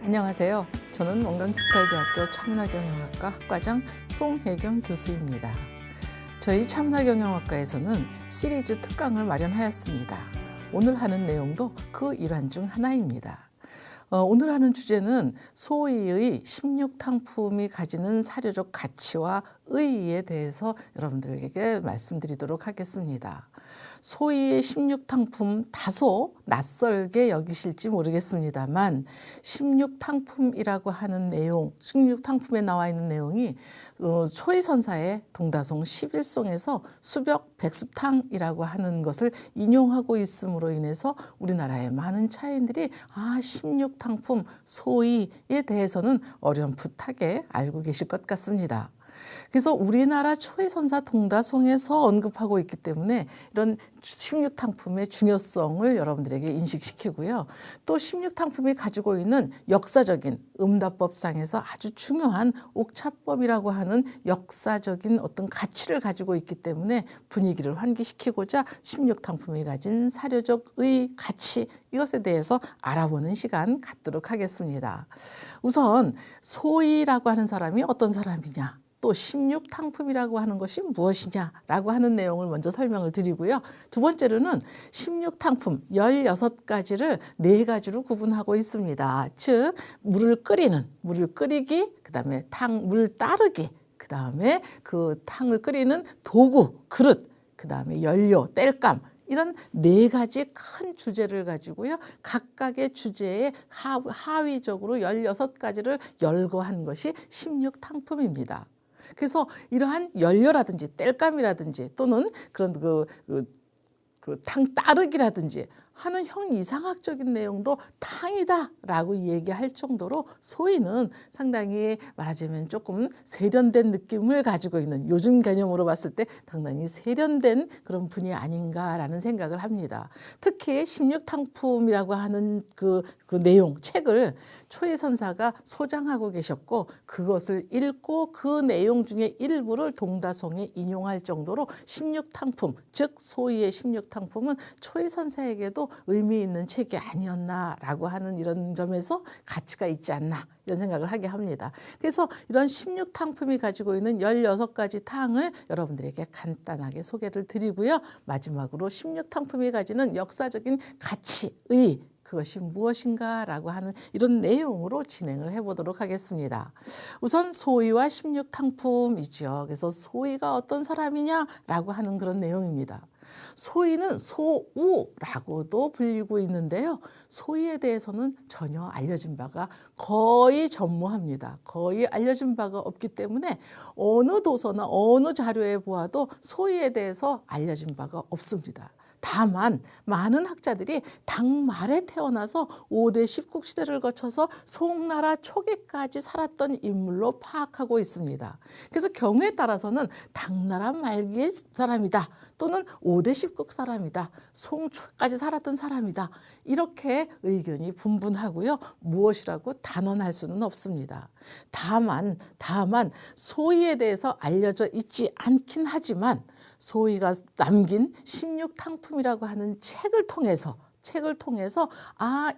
안녕하세요. 저는 원광디지털대학교 차문화경영학과 학과장 송혜경 교수입니다. 저희 차문화경영학과에서는 시리즈 특강을 마련하였습니다. 오늘 하는 내용도 그 일환 중 하나입니다. 오늘 하는 주제는 소위의 16탕품이 가지는 사료적 가치와 의의에 대해서 여러분들에게 말씀드리도록 하겠습니다. 소위의 16탕품 다소 낯설게 여기실지 모르겠습니다만 16탕품이라고 하는 내용, 16탕품에 나와 있는 내용이 초이선사의 동다송 11송에서 수벽 백수탕이라고 하는 것을 인용하고 있음으로 인해서 우리나라의 많은 차인들이 16탕품 소위에 대해서는 어렴풋하게 알고 계실 것 같습니다. 그래서 우리나라 초이선사 동다송에서 언급하고 있기 때문에 이런 16탕품의 중요성을 여러분들에게 인식시키고요. 또 16탕품이 가지고 있는 역사적인 음다법상에서 아주 중요한 옥차법이라고 하는 역사적인 어떤 가치를 가지고 있기 때문에 분위기를 환기시키고자 16탕품이 가진 사료적 의 가치, 이것에 대해서 알아보는 시간 갖도록 하겠습니다. 우선 소위라고 하는 사람이 어떤 사람이냐, 또 16탕품이라고 하는 것이 무엇이냐라고 하는 내용을 먼저 설명을 드리고요. 두 번째로는 16탕품 16가지를 4가지로 구분하고 있습니다. 즉 물을 끓이는, 물을 끓이기, 그 다음에 물 따르기, 그 다음에 그 탕을 끓이는 도구, 그릇, 그 다음에 연료, 땔감, 이런 4가지 큰 주제를 가지고요. 각각의 주제에 하위적으로 16가지를 열거한 것이 16탕품입니다. 그래서 이러한 연료라든지 땔감이라든지 또는 그런 탕 따르기라든지 하는 형이상학적인 내용도 탕이다라고 얘기할 정도로 소위는 상당히 말하자면 조금 세련된 느낌을 가지고 있는, 요즘 개념으로 봤을 때 상당히 세련된 그런 분이 아닌가라는 생각을 합니다. 특히 16탕품이라고 하는 그 내용, 책을 초이선사가 소장하고 계셨고 그것을 읽고 그 내용 중에 일부를 동다송에 인용할 정도로 16탕품, 즉 소위의 16탕품은 초이선사에게도 의미 있는 책이 아니었나라고 하는 이런 점에서 가치가 있지 않나, 이런 생각을 하게 합니다. 그래서 이런 16탕품이 가지고 있는 16가지 탕을 여러분들에게 간단하게 소개를 드리고요. 마지막으로 16탕품이 가지는 역사적인 가치의 그것이 무엇인가라고 하는 이런 내용으로 진행을 해보도록 하겠습니다. 우선 소위와 16탕품이죠. 그래서 소위가 어떤 사람이냐라고 하는 그런 내용입니다. 소위는 소우라고도 불리고 있는데요. 소위에 대해서는 전혀 알려진 바가 거의 전무합니다. 거의 알려진 바가 없기 때문에 어느 도서나 어느 자료에 보아도 소위에 대해서 알려진 바가 없습니다. 다만 많은 학자들이 당말에 태어나서 5대 십국 시대를 거쳐서 송나라 초기까지 살았던 인물로 파악하고 있습니다. 그래서 경우에 따라서는 당나라 말기의 사람이다, 또는 5대 십국 사람이다, 송초까지 살았던 사람이다, 이렇게 의견이 분분하고요. 무엇이라고 단언할 수는 없습니다. 다만 소위에 대해서 알려져 있지 않긴 하지만 소위가 남긴 16탕품이라고 하는 책을 통해서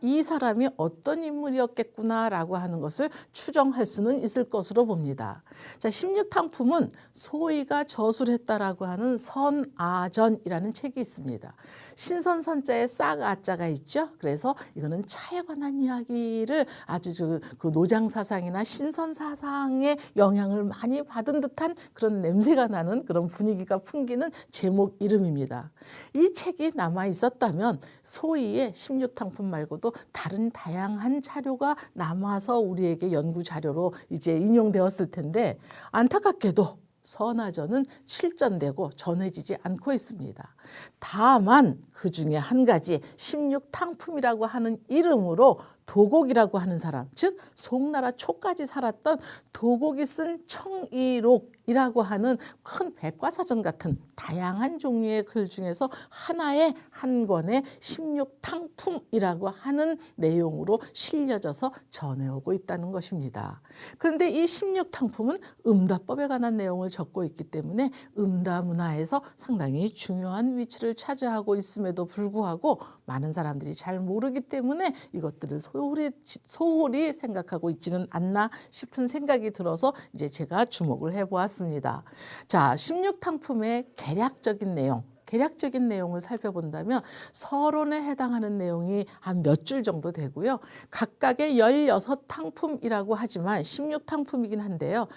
이 사람이 어떤 인물이었겠구나라고 하는 것을 추정할 수는 있을 것으로 봅니다. 자, 16탕품은 소위가 저술했다라고 하는 선아전이라는 책이 있습니다. 신선선자에 싹아자가 있죠. 그래서 이거는 차에 관한 이야기를 아주 그 노장사상이나 신선사상의 영향을 많이 받은 듯한 그런 냄새가 나는 그런 분위기가 풍기는 제목 이름입니다. 이 책이 남아 있었다면 소위의 16탕품 말고도 다른 다양한 자료가 남아서 우리에게 연구 자료로 이제 인용되었을 텐데, 안타깝게도 선아전은 실전되고 전해지지 않고 있습니다. 다만 그 중에 한 가지 16탕품이라고 하는 이름으로 도곡이라고 하는 사람, 즉 송나라 초까지 살았던 도곡이 쓴 청이록이라고 하는 큰 백과사전 같은 다양한 종류의 글 중에서 하나의 한 권의 16탕품이라고 하는 내용으로 실려져서 전해오고 있다는 것입니다. 그런데 이 16탕품은 음다법에 관한 내용을 적고 있기 때문에 음다 문화에서 상당히 중요한 위치를 차지하고 있음에도 불구하고 많은 사람들이 잘 모르기 때문에 이것들을 소홀히 생각하고 있지는 않나 싶은 생각이 들어서 이제 제가 주목을 해보았습니다. 자, 16탕품의 개략적인 내용을 살펴본다면 서론에 해당하는 내용이 한 몇 줄 정도 되고요. 각각의 16탕품이라고 하지만 16탕품이긴 한데요.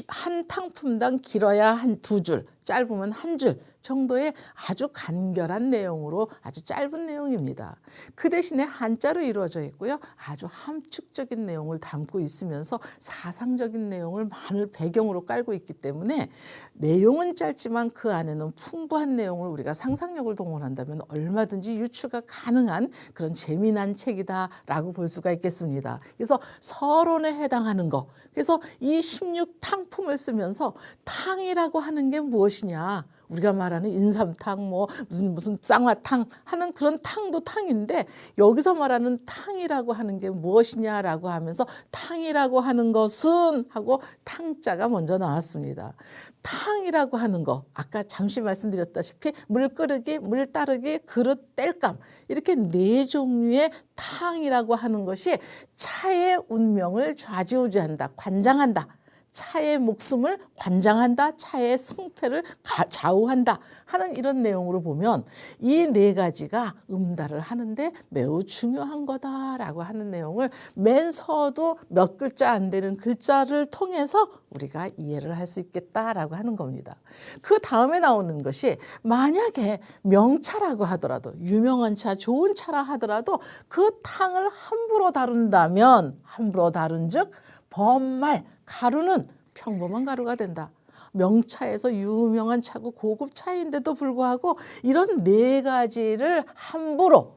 한 탕품당 길어야 한 2줄, 짧으면 1줄 정도의 아주 간결한 내용으로 아주 짧은 내용입니다. 그 대신에 한자로 이루어져 있고요. 아주 함축적인 내용을 담고 있으면서 사상적인 내용을 많은 배경으로 깔고 있기 때문에 내용은 짧지만 그 안에는 풍부한 내용을 우리가 상상력을 동원한다면 얼마든지 유추가 가능한 그런 재미난 책이다라고 볼 수가 있겠습니다. 그래서 서론에 해당하는 거, 그래서 이 16탕품을 쓰면서 탕이라고 하는 게 무엇이냐, 우리가 말하는 인삼탕, 뭐 무슨 쌍화탕 하는 그런 탕도 탕인데 여기서 말하는 탕이라고 하는 게 무엇이냐라고 하면서 탕이라고 하는 것은 하고 탕자가 먼저 나왔습니다. 탕이라고 하는 거, 아까 잠시 말씀드렸다시피 물 끓이기, 물 따르기, 그릇 뗄감, 이렇게 4종류의 탕이라고 하는 것이 차의 운명을 좌지우지한다, 관장한다. 차의 목숨을 관장한다, 차의 성패를 좌우한다 하는 이런 내용으로 보면 이 4가지가 음다를 하는데 매우 중요한 거다라고 하는 내용을 맨 서도 몇 글자 안 되는 글자를 통해서 우리가 이해를 할 수 있겠다라고 하는 겁니다. 그 다음에 나오는 것이 만약에 명차라고 하더라도, 유명한 차, 좋은 차라 하더라도 그 탕을 함부로 다룬다면, 함부로 다룬즉 범말, 가루는 평범한 가루가 된다. 명차에서 유명한 차고 고급 차인데도 불구하고 이런 4가지를 함부로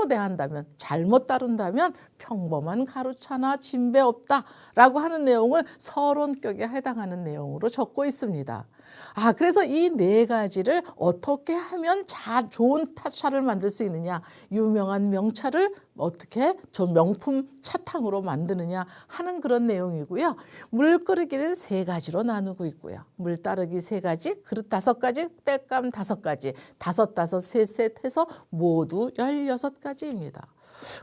대한다면, 잘못 다룬다면 평범한 가루차나 진배 없다라고 하는 내용을 서론격에 해당하는 내용으로 적고 있습니다. 그래서 이 4가지를 어떻게 하면 좋은 차를 만들 수 있느냐, 유명한 명차를 어떻게 저 명품 차탕으로 만드느냐 하는 그런 내용이고요. 물 끓이기를 3가지로 나누고 있고요. 물 따르기 3가지, 그릇 5가지, 뗄감 5가지, 5, 셋 해서 모두 16가지입니다.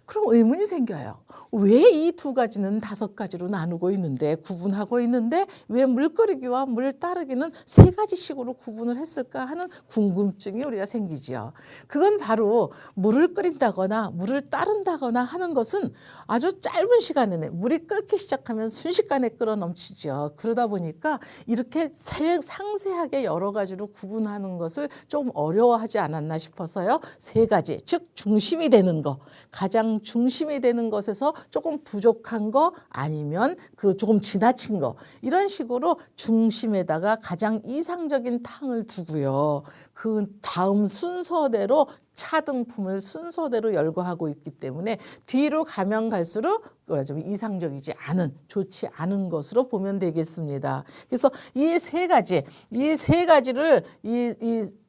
그럼 의문이 생겨요. 왜 이 2가지는 5가지로 나누고 있는데, 구분하고 있는데 왜 물 끓이기와 물 따르기는 3가지씩으로 구분을 했을까 하는 궁금증이 우리가 생기죠. 그건 바로 물을 끓인다거나 물을 따른다거나 하는 것은 아주 짧은 시간 내에 물이 끓기 시작하면 순식간에 끓어 넘치죠. 그러다 보니까 이렇게 상세하게 여러 가지로 구분하는 것을 좀 어려워하지 않았나 싶어서요. 3가지, 즉 중심이 되는 거, 가장 중심이 되는 것에서 조금 부족한 거, 아니면 그 조금 지나친 거, 이런 식으로 중심에다가 가장 이상적인 탕을 두고요. 그 다음 순서대로 차등품을 순서대로 열거하고 있기 때문에 뒤로 가면 갈수록 좀 이상적이지 않은, 좋지 않은 것으로 보면 되겠습니다. 그래서 이 3가지를 이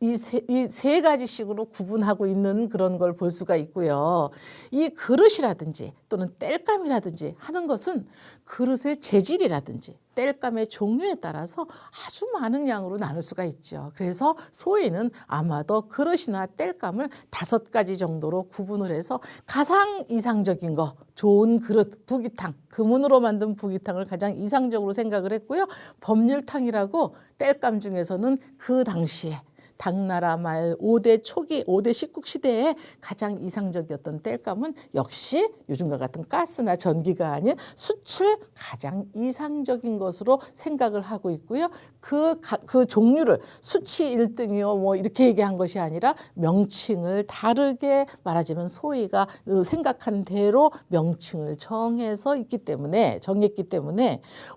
3가지씩으로 구분하고 있는 그런 걸 볼 수가 있고요. 이 그릇이라든지 또는 뗄감이라든지 하는 것은 그릇의 재질이라든지 뗄감의 종류에 따라서 아주 많은 양으로 나눌 수가 있죠. 그래서 소위는 아마도 그릇이나 뗄감을 5가지 정도로 구분을 해서 가장 이상적인 거, 좋은 그릇, 부기탕, 금은으로 만든 부기탕을 가장 이상적으로 생각을 했고요. 법률탕이라고 뗄감 중에서는 그 당시에 당나라 말 5대 초기, 5대 식국 시대에 가장 이상적이었던 뗄감은 역시 요즘과 같은 가스나 전기가 아닌 수출 가장 이상적인 것으로 생각을 하고 있고요. 그 종류를 수치 1등이요 뭐 이렇게 얘기한 것이 아니라 명칭을 다르게 말하자면 소위가 생각한 대로 명칭을 정했기 때문에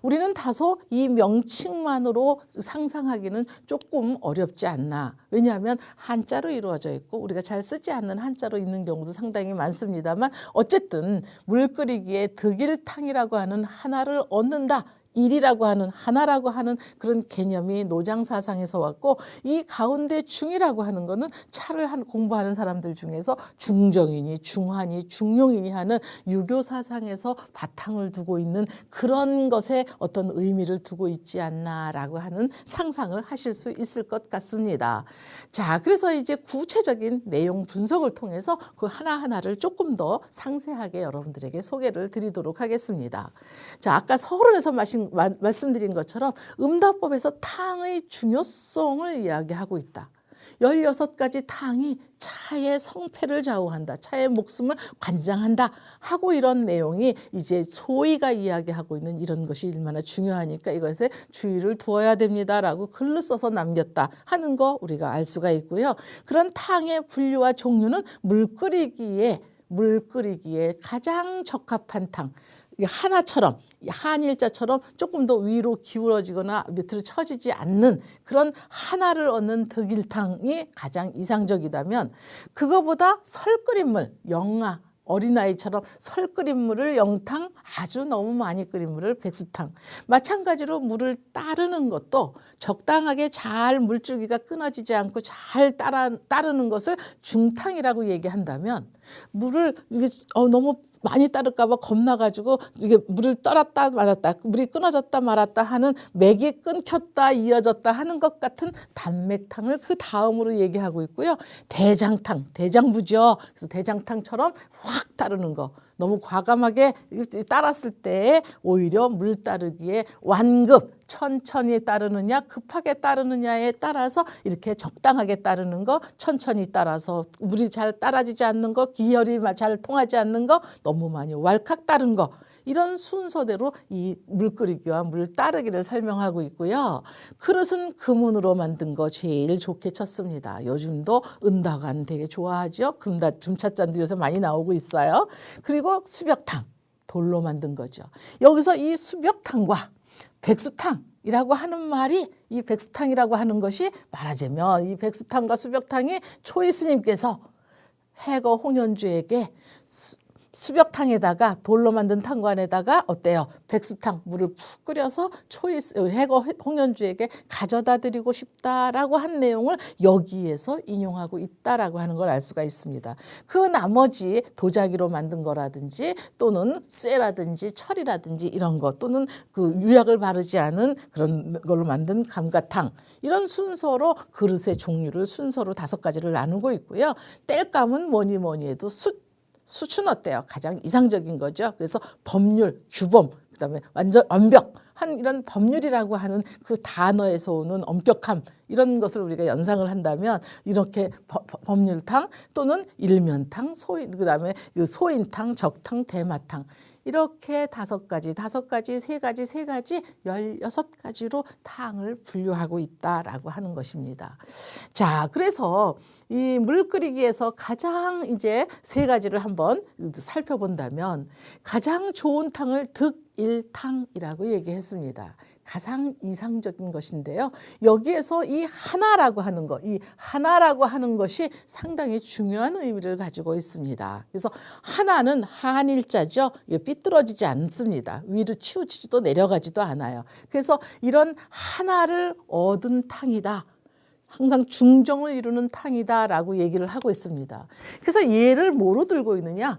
우리는 다소 이 명칭만으로 상상하기는 조금 어렵지 않나. 있냐? 왜냐하면 한자로 이루어져 있고 우리가 잘 쓰지 않는 한자로 있는 경우도 상당히 많습니다만 어쨌든 물 끓이기에 득일탕이라고 하는 하나를 얻는다. 일이라고 하는 하나라고 하는 그런 개념이 노장사상에서 왔고 이 가운데 중이라고 하는 거는 차를 공부하는 사람들 중에서 중정이니 중환이 중용이니 하는 유교 사상에서 바탕을 두고 있는 그런 것에 어떤 의미를 두고 있지 않나라고 하는 상상을 하실 수 있을 것 같습니다. 자, 그래서 이제 구체적인 내용 분석을 통해서 그 하나하나를 조금 더 상세하게 여러분들에게 소개를 드리도록 하겠습니다. 자, 아까 서론에서 말씀드린 것처럼 음다법에서 탕의 중요성을 이야기하고 있다. 16가지 탕이 차의 성패를 좌우한다. 차의 목숨을 관장한다. 하고 이런 내용이 이제 소위가 이야기하고 있는 이런 것이 얼마나 중요하니까 이것에 주의를 두어야 됩니다라고 글을 써서 남겼다 하는 거 우리가 알 수가 있고요. 그런 탕의 분류와 종류는 물 끓이기에 가장 적합한 탕. 하나처럼 한일자처럼 조금 더 위로 기울어지거나 밑으로 처지지 않는 그런 하나를 얻는 득일탕이 가장 이상적이다면 그거보다 설 끓인 물, 영아, 어린아이처럼 설 끓인 물을 영탕, 아주 너무 많이 끓인 물을 백수탕. 마찬가지로 물을 따르는 것도 적당하게 잘 물줄기가 끊어지지 않고 잘 따르는 것을 중탕이라고 얘기한다면 물을 이게 너무 많이 따를까 봐 겁나가지고 이게 물을 떨었다 말았다 물이 끊어졌다 말았다 하는 맥이 끊겼다 이어졌다 하는 것 같은 단맥탕을 그 다음으로 얘기하고 있고요. 대장탕, 대장부죠. 그래서 대장탕처럼 확 따르는 거. 너무 과감하게 따랐을 때 오히려 물 따르기에 완급, 천천히 따르느냐 급하게 따르느냐에 따라서 이렇게 적당하게 따르는 거, 천천히 따라서 물이 잘 따라지지 않는 거, 기혈이 잘 통하지 않는 거, 너무 많이 왈칵 따른 거, 이런 순서대로 이 물 끓이기와 물 따르기를 설명하고 있고요. 그릇은 금은으로 만든 거 제일 좋게 쳤습니다. 요즘도 은다관 되게 좋아하죠. 금찻잔도 요새 많이 나오고 있어요. 그리고 수벽탕, 돌로 만든 거죠. 여기서 이 수벽탕과 백수탕이라고 하는 말이 이 백수탕이라고 하는 것이 말하자면 이 백수탕과 수벽탕이 초이스님께서 해거 홍현주에게 수벽탕에다가 돌로 만든 탕관에다가 어때요? 백수탕 물을 푹 끓여서 해거 홍현주에게 가져다 드리고 싶다라고 한 내용을 여기에서 인용하고 있다라고 하는 걸 알 수가 있습니다. 그 나머지 도자기로 만든 거라든지 또는 쇠라든지 철이라든지 이런 것 또는 그 유약을 바르지 않은 그런 걸로 만든 감가탕 이런 순서로 그릇의 종류를 순서로 5가지를 나누고 있고요. 땔감은 뭐니 해도 수춘 어때요? 가장 이상적인 거죠. 그래서 법률, 규범, 그다음에 완전 완벽한 이런 법률이라고 하는 그 단어에서 오는 엄격함 이런 것을 우리가 연상을 한다면 이렇게 법률탕 또는 일면탕, 그다음에 소인탕, 적탕, 대마탕 이렇게 5가지, 3가지, 16가지로 탕을 분류하고 있다라고 하는 것입니다. 자, 그래서 이 물 끓이기에서 가장 이제 3가지를 한번 살펴본다면 가장 좋은 탕을 득일탕이라고 얘기했습니다. 가장 이상적인 것인데요. 여기에서 이 하나라고 하는 것이 상당히 중요한 의미를 가지고 있습니다. 그래서 하나는 한일자죠. 삐뚤어지지 않습니다. 위로 치우치지도 내려가지도 않아요. 그래서 이런 하나를 얻은 탕이다. 항상 중정을 이루는 탕이다라고 얘기를 하고 있습니다. 그래서 얘를 뭐로 들고 있느냐?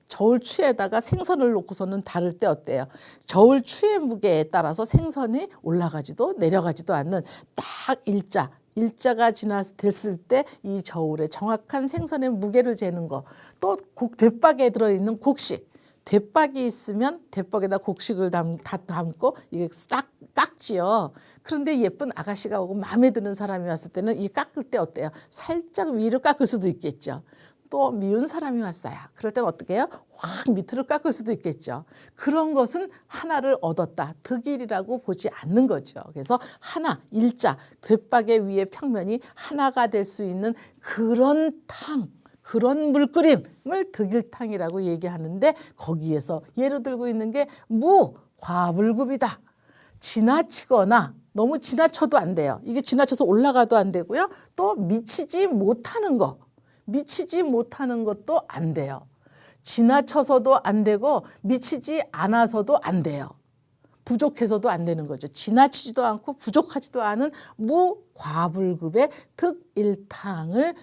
저울추에다가 생선을 놓고서는 다를 때 어때요? 저울추의 무게에 따라서 생선이 올라가지도 내려가지도 않는 딱 일자가 됐을 때 이 저울에 정확한 생선의 무게를 재는 거. 또 대박에 들어있는 곡식. 대박이 있으면 대박에다 곡식을 담고 이게 딱 깎지요. 그런데 예쁜 아가씨가 오고 마음에 드는 사람이 왔을 때는 이 깎을 때 어때요? 살짝 위로 깎을 수도 있겠죠. 또 미운 사람이 왔어요. 그럴 때는 어떻게 해요? 확 밑으로 깎을 수도 있겠죠. 그런 것은 하나를 얻었다. 득일이라고 보지 않는 거죠. 그래서 하나, 일자, 뒷박의 위에 평면이 하나가 될 수 있는 그런 탕, 그런 물끓임을 득일탕이라고 얘기하는데 거기에서 예로 들고 있는 게 과불급이다. 지나치거나 너무 지나쳐도 안 돼요. 이게 지나쳐서 올라가도 안 되고요. 또 미치지 못하는 것도 안 돼요. 지나쳐서도 안 되고 미치지 않아서도 안 돼요. 부족해서도 안 되는 거죠. 지나치지도 않고 부족하지도 않은 무과불급의 득일탕을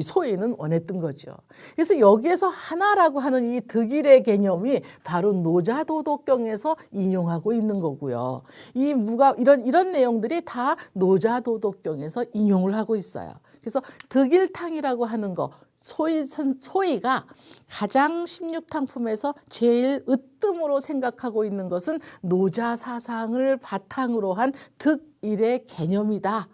소인은 원했던 거죠. 그래서 여기에서 하나라고 하는 이 득일의 개념이 바로 노자도덕경에서 인용하고 있는 거고요. 이 이런 내용들이 다 노자도덕경에서 인용을 하고 있어요. 그래서 득일탕이라고 하는 거, 소희가 가장 16탕품에서 제일 으뜸으로 생각하고 있는 것은 노자 사상을 바탕으로 한 득일의 개념이다.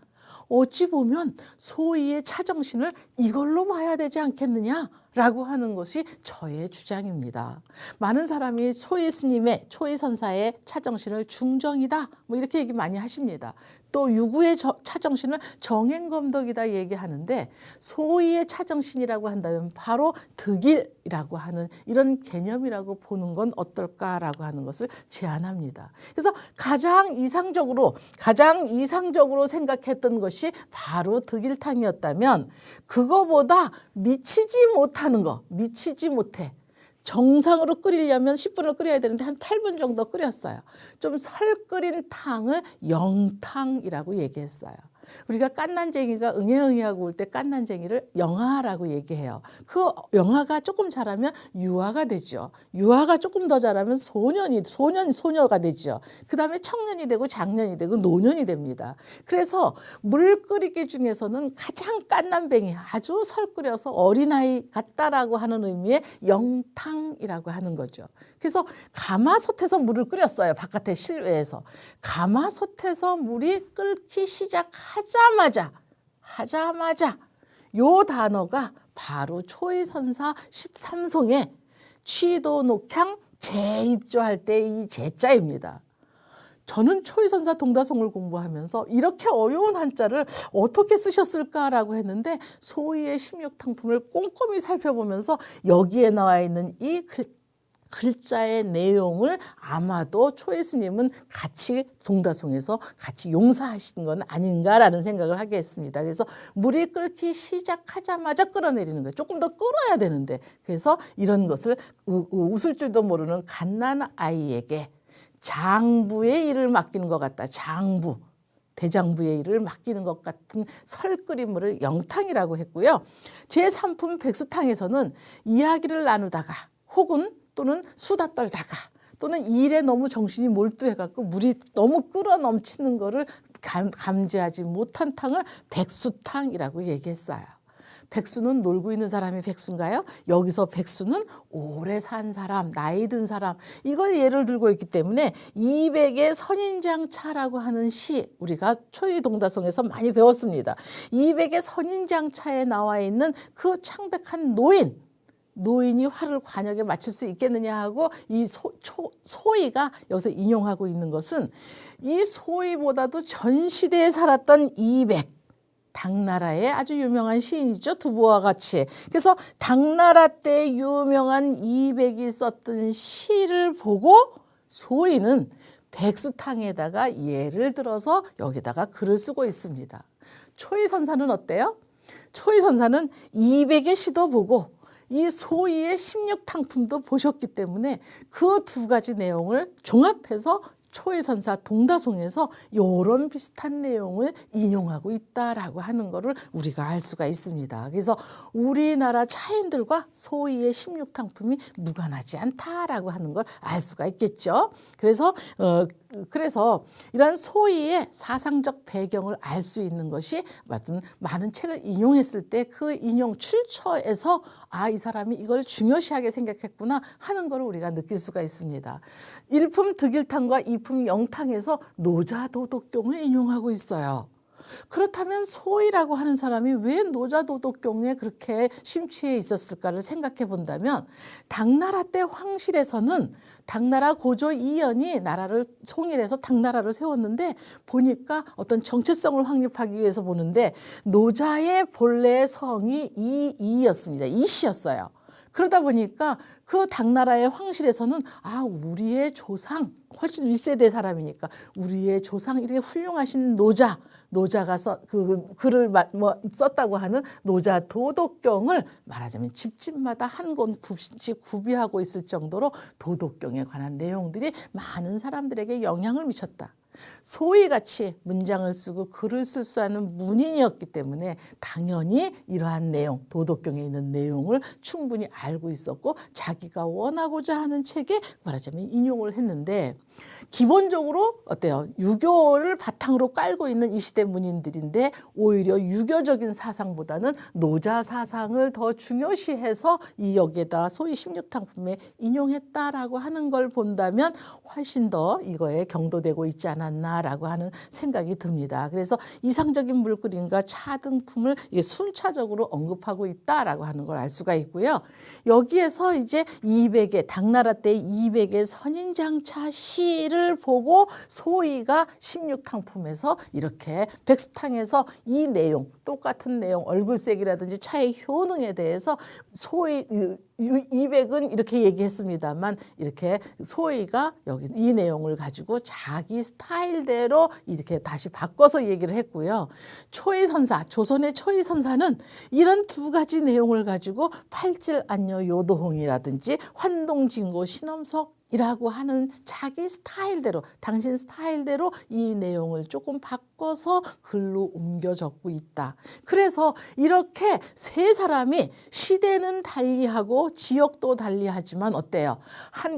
어찌 보면 소희의 차정신을 이걸로 봐야 되지 않겠느냐라고 하는 것이 저의 주장입니다. 많은 사람이 소희 스님의, 소희 선사의 차정신을 중정이다 뭐 이렇게 얘기 많이 하십니다. 또 유구의 차정신을 정행검덕이다 얘기하는데 소희의 차정신이라고 한다면 바로 득일이라고 하는 이런 개념이라고 보는 건 어떨까라고 하는 것을 제안합니다. 그래서 가장 이상적으로 생각했던 것이 바로 득일탕이었다면 그거보다 미치지 못해. 정상으로 끓이려면 10분을 끓여야 되는데 한 8분 정도 끓였어요. 좀 설 끓인 탕을 영탕이라고 얘기했어요. 우리가 깐난쟁이가 응애응애하고 올 때 깐난쟁이를 영아라고 얘기해요. 그 영아가 조금 자라면 유아가 되죠. 유아가 조금 더 자라면 소녀가 되죠. 그 다음에 청년이 되고 장년이 되고 노년이 됩니다. 그래서 물 끓이기 중에서는 가장 깐난뱅이, 아주 설 끓여서 어린아이 같다라고 하는 의미의 영탕이라고 하는 거죠. 그래서 가마솥에서 물을 끓였어요. 바깥에 실외에서. 가마솥에서 물이 끓기 시작하자마자 요 단어가 바로 초이선사 13송의 취도녹향 재입조할 때 이 재자입니다. 저는 초이선사 동다송을 공부하면서 이렇게 어려운 한자를 어떻게 쓰셨을까라고 했는데 소희의 16탕품을 꼼꼼히 살펴보면서 여기에 나와 있는 이 글자의 내용을 아마도 초이 스님은 같이 동다송에서 같이 용사하신 건 아닌가라는 생각을 하게 했습니다. 그래서 물이 끓기 시작하자마자 끌어내리는 거예요. 조금 더 끓어야 되는데 그래서 이런 것을 웃을 줄도 모르는 갓난 아이에게 장부의 일을 맡기는 것 같다. 대장부의 일을 맡기는 것 같은 설끓임물을 영탕이라고 했고요. 제3품 백수탕에서는 이야기를 나누다가 또는 수다 떨다가 또는 일에 너무 정신이 몰두해갖고 물이 너무 끓어 넘치는 거를 감지하지 못한 탕을 백수탕이라고 얘기했어요. 백수는 놀고 있는 사람이 백수인가요? 여기서 백수는 오래 산 사람, 나이 든 사람, 이걸 예를 들고 있기 때문에 200의 선인장차라고 하는 시, 우리가 초이동다송에서 많이 배웠습니다. 200의 선인장차에 나와 있는 그 창백한 노인이 화를 관역에 맞출 수 있겠느냐 하고 이 소희가 여기서 인용하고 있는 것은 이 소희보다도 전 시대에 살았던 200, 당나라의 아주 유명한 시인이죠. 두부와 같이. 그래서 당나라 때 유명한 200이 썼던 시를 보고 소희는 백수탕에다가 예를 들어서 여기다가 글을 쓰고 있습니다. 초이선사는 어때요? 초이선사는 200의 시도 보고 이 소희의 16탕품도 보셨기 때문에 그 두 가지 내용을 종합해서 초이선사 동다송에서 이런 비슷한 내용을 인용하고 있다라고 하는 것을 우리가 알 수가 있습니다. 그래서 우리나라 차인들과 소희의 16탕품이 무관하지 않다라고 하는 걸 알 수가 있겠죠. 그래서 이런 소희의 사상적 배경을 알 수 있는 것이 많은 책을 인용했을 때 그 인용 출처에서 이 사람이 이걸 중요시하게 생각했구나 하는 걸 우리가 느낄 수가 있습니다. 1품 득일탕과 2품 영탕에서 노자도덕경을 인용하고 있어요. 그렇다면 소희라고 하는 사람이 왜 노자도덕경에 그렇게 심취해 있었을까를 생각해 본다면 당나라 때 황실에서는 당나라 고조 이연이 나라를 통일해서 당나라를 세웠는데 보니까 어떤 정체성을 확립하기 위해서 보는데 노자의 본래 성이 이씨였어요. 그러다 보니까 그 당나라의 황실에서는 우리의 조상, 훨씬 윗세대 사람이니까 우리의 조상 이렇게 훌륭하신 노자가 그 글을 썼다고 하는 노자 도덕경을 말하자면 집집마다 한 권씩 구비하고 있을 정도로 도덕경에 관한 내용들이 많은 사람들에게 영향을 미쳤다. 소위같이 문장을 쓰고 글을 쓸 수 있는 문인이었기 때문에 당연히 이러한 내용, 도덕경에 있는 내용을 충분히 알고 있었고 자기가 원하고자 하는 책에 말하자면 인용을 했는데, 기본적으로 어때요? 유교를 바탕으로 깔고 있는 이 시대 문인들인데 오히려 유교적인 사상보다는 노자 사상을 더 중요시해서 이 여기에다 소위 16탕품에 인용했다라고 하는 걸 본다면 훨씬 더 이거에 경도되고 있지 않았나라고 하는 생각이 듭니다. 그래서 이상적인 물그림과 차등품을 이게 순차적으로 언급하고 있다라고 하는 걸 알 수가 있고요. 여기에서 이제 200의 당나라 때 200의 선인장차 시를 보고 소위가 16탕품에서 이렇게 백수탕에서 이 내용, 똑같은 내용, 얼굴색이라든지 차의 효능에 대해서 소위 200은 이렇게 얘기했습니다만 이렇게 소위가 여기 이 내용을 가지고 자기 스타일대로 이렇게 다시 바꿔서 얘기를 했고요. 초의선사, 조선의 초의선사는 이런 두 가지 내용을 가지고 팔질안녀 요도홍이라든지 환동진고 신엄석 이라고 하는 자기 스타일대로, 당신 스타일대로 이 내용을 조금 바꿔서 글로 옮겨 적고 있다. 그래서 이렇게 세 사람이 시대는 달리하고 지역도 달리하지만 어때요?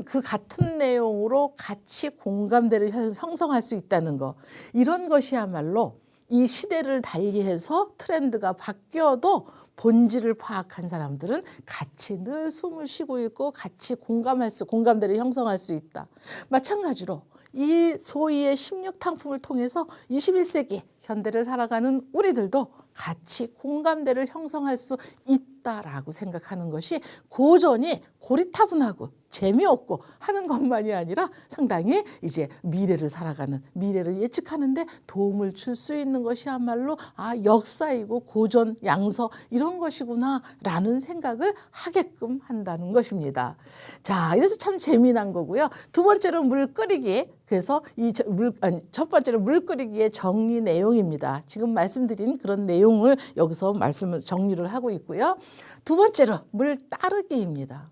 그 같은 내용으로 같이 공감대를 형성할 수 있다는 거. 이런 것이야말로 이 시대를 달리해서 트렌드가 바뀌어도 본질을 파악한 사람들은 같이 늘 숨을 쉬고 있고 같이 공감대를 형성할 수 있다. 마찬가지로 이 소위의 16탕품을 통해서 21세기 현대를 살아가는 우리들도 같이 공감대를 형성할 수 있다라고 생각하는 것이 고전이 고리타분하고 재미없고 하는 것만이 아니라 상당히 이제 미래를 살아가는, 미래를 예측하는데 도움을 줄 수 있는 것이야말로 역사이고 고전, 양서 이런 것이구나라는 생각을 하게끔 한다는 것입니다. 자, 이래서 참 재미난 거고요. 두 번째로 물 끓이기. 그래서 첫 번째로 물 끓이기의 정리 내용입니다. 지금 말씀드린 그런 내용을 여기서 정리를 하고 있고요. 두 번째로 물 따르기입니다.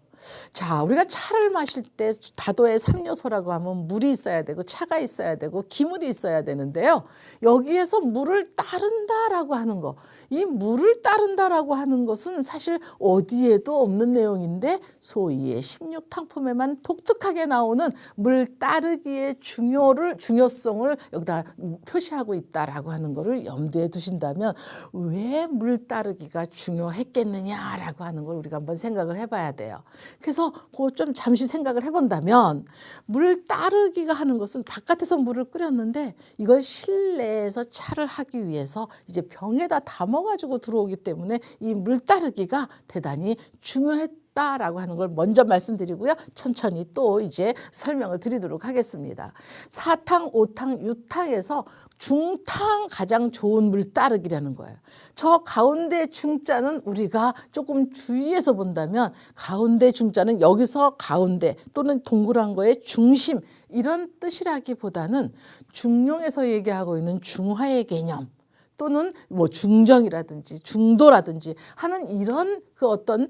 자, 우리가 차를 마실 때 다도의 3요소라고 하면 물이 있어야 되고 차가 있어야 되고 기물이 있어야 되는데요. 여기에서 물을 따른다라고 하는 거, 이 물을 따른다라고 하는 것은 사실 어디에도 없는 내용인데 소위의 16탕품에만 독특하게 나오는 물 따르기의 중요성을 여기다 표시하고 있다라고 하는 거를 염두에 두신다면 왜 물 따르기가 중요했겠느냐라고 하는 걸 우리가 한번 생각을 해봐야 돼요. 그래서 좀 잠시 생각을 해본다면 물 따르기가 하는 것은 바깥에서 물을 끓였는데 이걸 실내에서 차를 하기 위해서 이제 병에다 담아가지고 들어오기 때문에 이 물 따르기가 대단히 중요했다라고 하는 걸 먼저 말씀드리고요. 천천히 또 이제 설명을 드리도록 하겠습니다. 4탕, 5탕, 6탕에서 중탕 가장 좋은 물 따르기라는 거예요. 저 가운데 중자는 우리가 조금 주의해서 본다면 가운데 중자는 여기서 가운데 또는 동그란 거의 중심 이런 뜻이라기보다는 중용에서 얘기하고 있는 중화의 개념 또는 뭐 중정이라든지 중도라든지 하는 이런 어떤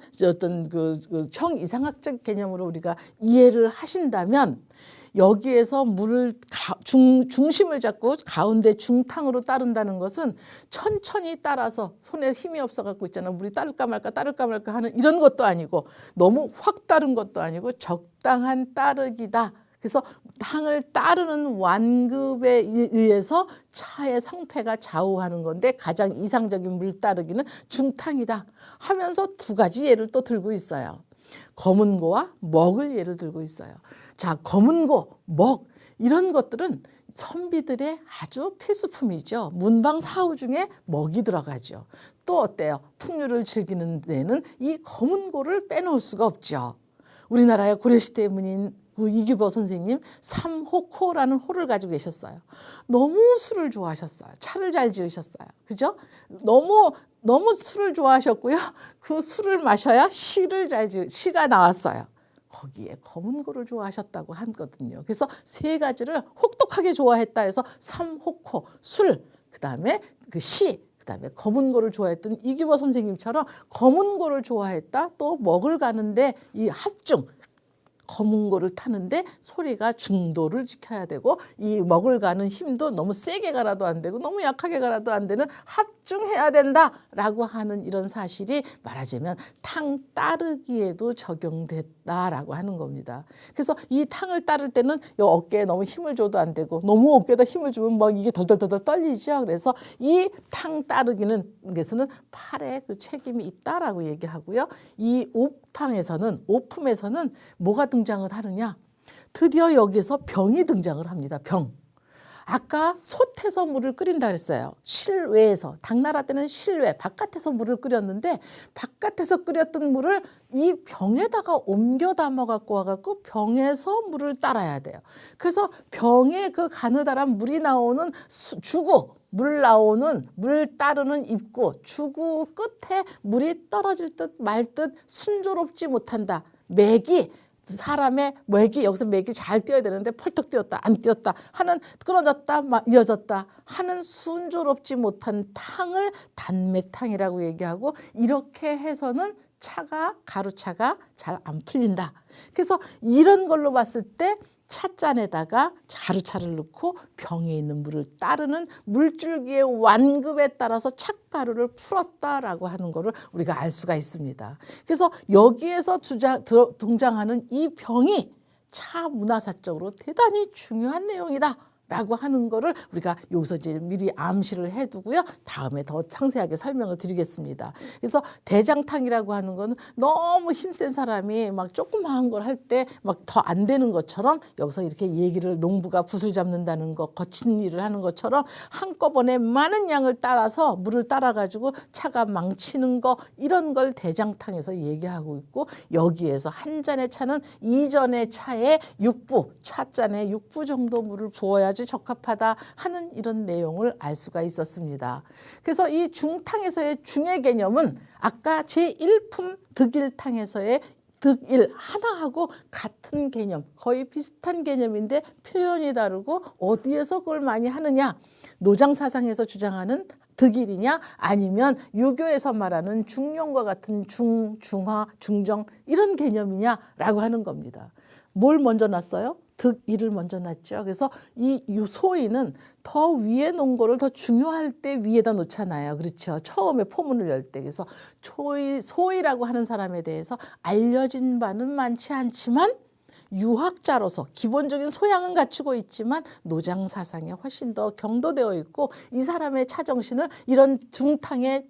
형이상학적 개념으로 우리가 이해를 하신다면 여기에서 물을 중심을 잡고 가운데 중탕으로 따른다는 것은 천천히 따라서 손에 힘이 없어 갖고 있잖아. 물이 따를까 말까 하는 이런 것도 아니고 너무 확 따른 것도 아니고 적당한 따르기다. 그래서 탕을 따르는 완급에 의해서 차의 성패가 좌우하는 건데 가장 이상적인 물 따르기는 중탕이다 하면서 두 가지 예를 또 들고 있어요. 검은고와 먹을 예를 들고 있어요. 자, 검은고, 먹 이런 것들은 선비들의 아주 필수품이죠. 문방 사후 중에 먹이 들어가죠. 또 어때요? 풍류를 즐기는 데는 이 검은고를 빼놓을 수가 없죠. 우리나라의 고려시대 문인 그 이규보 선생님 삼호코라는 호를 가지고 계셨어요. 너무 술을 좋아하셨어요. 차를 잘 지으셨어요. 그죠? 너무 술을 좋아하셨고요. 그 술을 마셔야 시가 나왔어요. 거기에 검은 고를 좋아하셨다고 하거든요. 그래서 세 가지를 혹독하게 좋아했다 해서 삼호코, 술, 그다음에 그 시, 그다음에 검은 고를 좋아했던 이규보 선생님처럼 검은 고를 좋아했다. 또 먹을 가는데 이 합중, 검은 고를 타는데 소리가 중도를 지켜야 되고 이 먹을 가는 힘도 너무 세게 가라도 안 되고 너무 약하게 가라도 안 되는 합중해야 된다라고 하는 이런 사실이 말하자면 탕 따르기에도 적용됐다라고 하는 겁니다. 그래서 이 탕을 따를 때는 이 어깨에 너무 힘을 줘도 안 되고 너무 어깨에다 힘을 주면 막 이게 덜덜덜 떨리죠. 그래서 이 탕 따르기는 것은 팔에 그 책임이 있다라고 얘기하고요. 이 오품에서는 뭐가 등장을 하느냐? 드디어 여기에서 병이 등장을 합니다. 병. 아까 솥에서 물을 끓인다 그랬어요. 실외에서. 당나라 때는 실외, 바깥에서 물을 끓였는데 바깥에서 끓였던 물을 이 병에다가 옮겨 담아 갖고 와갖고 병에서 물을 따라야 돼요. 그래서 병에 그 가느다란 물이 나오는 주구, 물 따르는 입구, 주구 끝에 물이 떨어질 듯 말 듯 순조롭지 못한다. 맥이 사람의 맥이 여기서 맥이 잘 뛰어야 되는데 펄떡 뛰었다 안 뛰었다 하는 끊어졌다 이어졌다 하는 순조롭지 못한 탕을 단맥탕이라고 얘기하고 이렇게 해서는 가루차가 잘 안 풀린다. 그래서 이런 걸로 봤을 때 찻잔에다가 가루차를 넣고 병에 있는 물을 따르는 물줄기의 완급에 따라서 찻가루를 풀었다라고 하는 것을 우리가 알 수가 있습니다. 그래서 여기에서 등장하는 이 병이 차 문화사적으로 대단히 중요한 내용이다. 라고 하는 거를 우리가 여기서 이제 미리 암시를 해두고요. 다음에 더 상세하게 설명을 드리겠습니다. 그래서 대장탕이라고 하는 거는 너무 힘센 사람이 막 조그마한 걸 할 때 막 더 안 되는 것처럼 여기서 이렇게 얘기를 농부가 붓을 잡는다는 거, 거친 일을 하는 것처럼 한꺼번에 많은 양을 따라서 물을 따라가지고 차가 망치는 거 이런 걸 대장탕에서 얘기하고 있고 여기에서 한 잔의 차는 이전의 차에 찻잔에 6부 정도 물을 부어야 적합하다 하는 이런 내용을 알 수가 있었습니다. 그래서 이 중탕에서의 중의 개념은 아까 제1품 득일탕에서의 득일 하나하고 같은 개념, 거의 비슷한 개념인데 표현이 다르고 어디에서 그걸 많이 하느냐? 노장사상에서 주장하는 득일이냐 아니면 유교에서 말하는 중용과 같은 중화, 중정 이런 개념이냐라고 하는 겁니다. 뭘 먼저 놨어요? 득일을 먼저 놨죠. 그래서 이 소위는 더 위에 놓은 거를 더 중요할 때 위에다 놓잖아요. 그렇죠. 처음에 포문을 열 때. 그래서 소위라고 하는 사람에 대해서 알려진 바는 많지 않지만 유학자로서 기본적인 소양은 갖추고 있지만 노장 사상에 훨씬 더 경도되어 있고 이 사람의 차정신을 이런 중탕의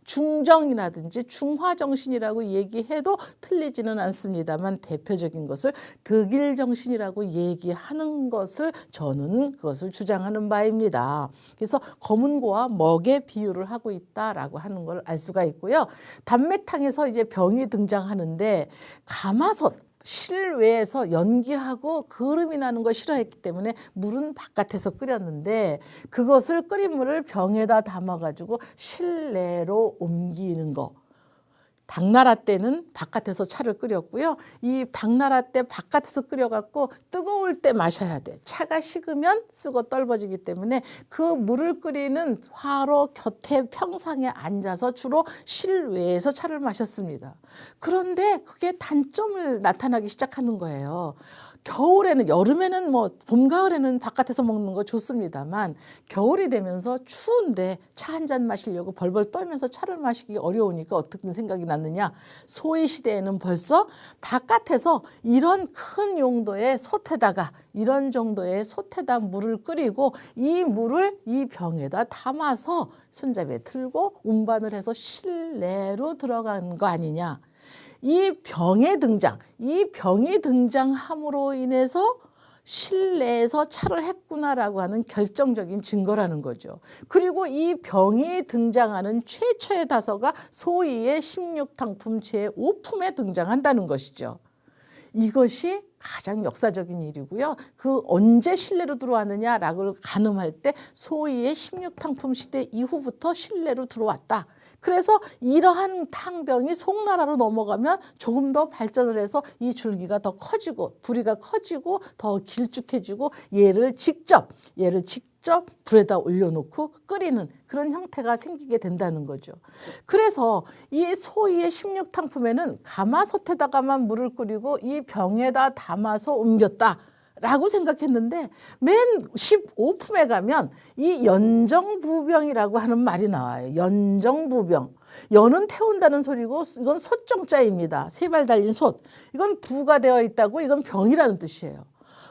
중정이라든지 중화정신이라고 얘기해도 틀리지는 않습니다만 대표적인 것을 득일정신이라고 얘기하는 것을 저는 그것을 주장하는 바입니다. 그래서 검은고와 먹의 비유를 하고 있다라고 하는 걸 알 수가 있고요. 단맥탕에서 이제 병이 등장하는데 가마솥 실외에서 연기하고 그름이 나는 거 싫어했기 때문에 물은 바깥에서 끓였는데 그것을 끓인 물을 병에다 담아가지고 실내로 옮기는 거. 당나라 때는 바깥에서 차를 끓였고요. 이 당나라 때 바깥에서 끓여갖고 뜨거울 때 마셔야 돼. 차가 식으면 쓰고 떨어지기 때문에 그 물을 끓이는 화로 곁에 평상에 앉아서 주로 실외에서 차를 마셨습니다. 그런데 그게 단점을 나타나기 시작하는 거예요. 겨울에는 여름에는 뭐 봄 가을에는 바깥에서 먹는 거 좋습니다만 겨울이 되면서 추운데 차 한 잔 마시려고 벌벌 떨면서 차를 마시기 어려우니까 어떻게 생각이 났느냐. 소위 시대에는 벌써 바깥에서 이런 큰 용도의 솥에다가 이런 정도의 솥에다 물을 끓이고 이 물을 이 병에다 담아서 손잡이에 들고 운반을 해서 실내로 들어간 거 아니냐. 이 병이 등장함으로 인해서 실내에서 차를 했구나라고 하는 결정적인 증거라는 거죠. 그리고 이 병이 등장하는 최초의 다서가 소위의 16탕품 제5품에 등장한다는 것이죠. 이것이 가장 역사적인 일이고요. 그 언제 신뢰로 들어왔느냐라고 가늠할 때 소위의 16탕품 시대 이후부터 신뢰로 들어왔다. 그래서 이러한 탕병이 송나라로 넘어가면 조금 더 발전을 해서 이 줄기가 더 커지고 부리가 커지고 더 길쭉해지고 얘를 직접 불에다 올려놓고 끓이는 그런 형태가 생기게 된다는 거죠. 그래서 이 소위의 16탕품에는 가마솥에다가만 물을 끓이고 이 병에다 담아서 옮겼다. 라고 생각했는데 맨 15품에 가면 이 연정부병이라고 하는 말이 나와요. 연정부병. 연은 태운다는 소리고 이건 솥정자입니다. 세 발 달린 솥. 이건 부가 되어 있다고 이건 병이라는 뜻이에요.